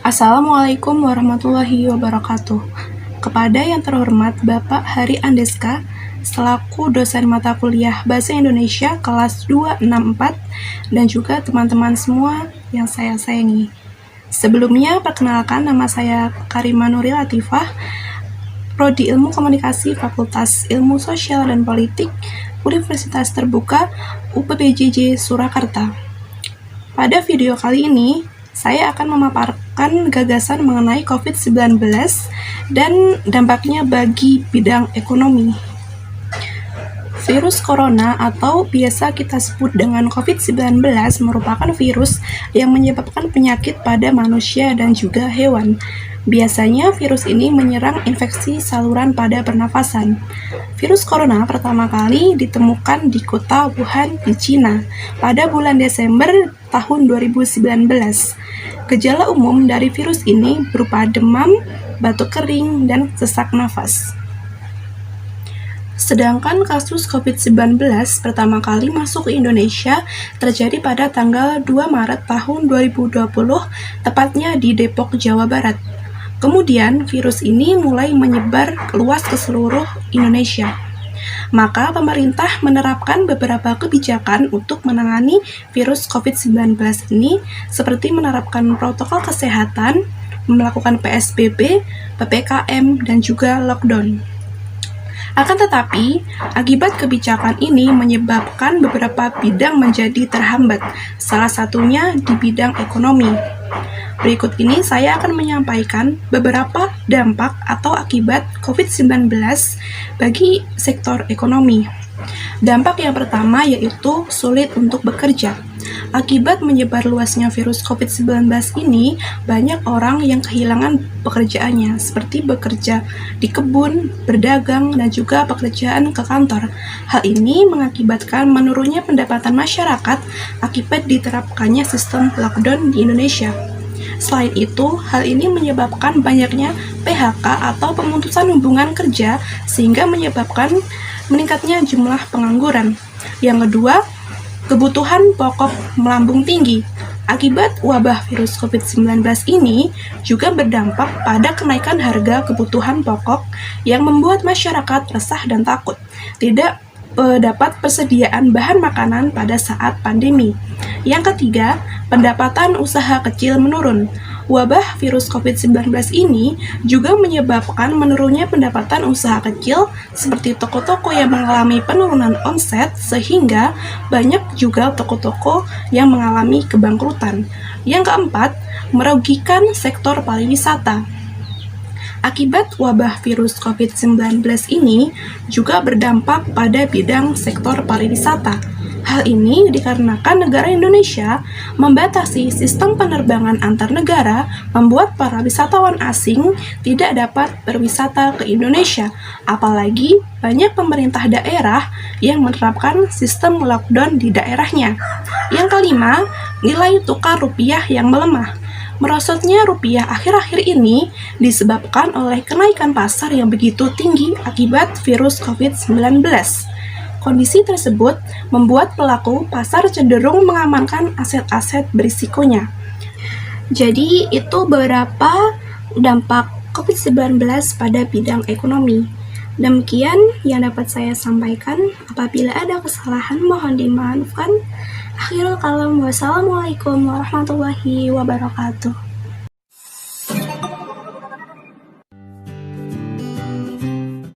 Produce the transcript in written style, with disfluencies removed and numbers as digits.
Assalamualaikum warahmatullahi wabarakatuh. Kepada yang terhormat Bapak Hari Andeska, selaku dosen mata kuliah Bahasa Indonesia kelas 264, dan juga teman-teman semua yang saya sayangi. Sebelumnya, perkenalkan, nama saya Karima Nuril Latifah, Prodi Ilmu Komunikasi Fakultas Ilmu Sosial dan Politik, Universitas Terbuka UPBJJ Surakarta. Pada video kali ini, saya akan memaparkan gagasan mengenai COVID-19 dan dampaknya bagi bidang ekonomi. Virus corona atau biasa kita sebut dengan COVID-19 merupakan virus yang menyebabkan penyakit pada manusia dan juga hewan. Biasanya virus ini menyerang infeksi saluran pada pernafasan. Virus corona pertama kali ditemukan di kota Wuhan di Cina pada bulan Desember tahun 2019. Gejala umum dari virus ini berupa demam, batuk kering, dan sesak nafas. Sedangkan kasus COVID-19 pertama kali masuk ke Indonesia terjadi pada tanggal 2 Maret tahun 2020, tepatnya di Depok, Jawa Barat. Kemudian virus ini mulai menyebar luas ke seluruh Indonesia. Maka pemerintah menerapkan beberapa kebijakan untuk menangani virus COVID-19 ini, seperti menerapkan protokol kesehatan, melakukan PSBB, PPKM, dan juga lockdown. Akan tetapi, akibat kebijakan ini menyebabkan beberapa bidang menjadi terhambat, salah satunya di bidang ekonomi. Berikut ini saya akan menyampaikan beberapa dampak atau akibat COVID-19 bagi sektor ekonomi. Dampak yang pertama yaitu sulit untuk bekerja. Akibat menyebar luasnya virus COVID-19 ini, banyak orang yang kehilangan pekerjaannya, seperti bekerja di kebun, berdagang, dan juga pekerjaan ke kantor. Hal ini mengakibatkan menurunnya pendapatan masyarakat akibat diterapkannya sistem lockdown di Indonesia. Selain itu, hal ini menyebabkan banyaknya PHK atau pemutusan hubungan kerja sehingga menyebabkan meningkatnya jumlah pengangguran. Yang kedua, kebutuhan pokok melambung tinggi. Akibat wabah virus COVID-19 ini juga berdampak pada kenaikan harga kebutuhan pokok yang membuat masyarakat resah dan takut tidak dapat persediaan bahan makanan pada saat pandemi. Yang ketiga, pendapatan usaha kecil menurun. Wabah virus COVID-19 ini juga menyebabkan menurunnya pendapatan usaha kecil seperti toko-toko yang mengalami penurunan omset, sehingga banyak juga toko-toko yang mengalami kebangkrutan. Yang keempat, merugikan sektor pariwisata. Akibat wabah virus COVID-19 ini juga berdampak pada bidang sektor pariwisata. Hal ini dikarenakan negara Indonesia membatasi sistem penerbangan antar negara, membuat para wisatawan asing tidak dapat berwisata ke Indonesia. Apalagi banyak pemerintah daerah yang menerapkan sistem lockdown di daerahnya. Yang kelima, nilai tukar rupiah yang melemah. Merosotnya rupiah akhir-akhir ini disebabkan oleh kenaikan pasar yang begitu tinggi akibat virus COVID-19. Kondisi tersebut membuat pelaku pasar cenderung mengamankan aset-aset berisikonya. Jadi, itu beberapa dampak COVID-19 pada bidang ekonomi. Demikian yang dapat saya sampaikan. Apabila ada kesalahan, mohon dimaafkan. Akhirul kalam, wassalamualaikum warahmatullahi wabarakatuh.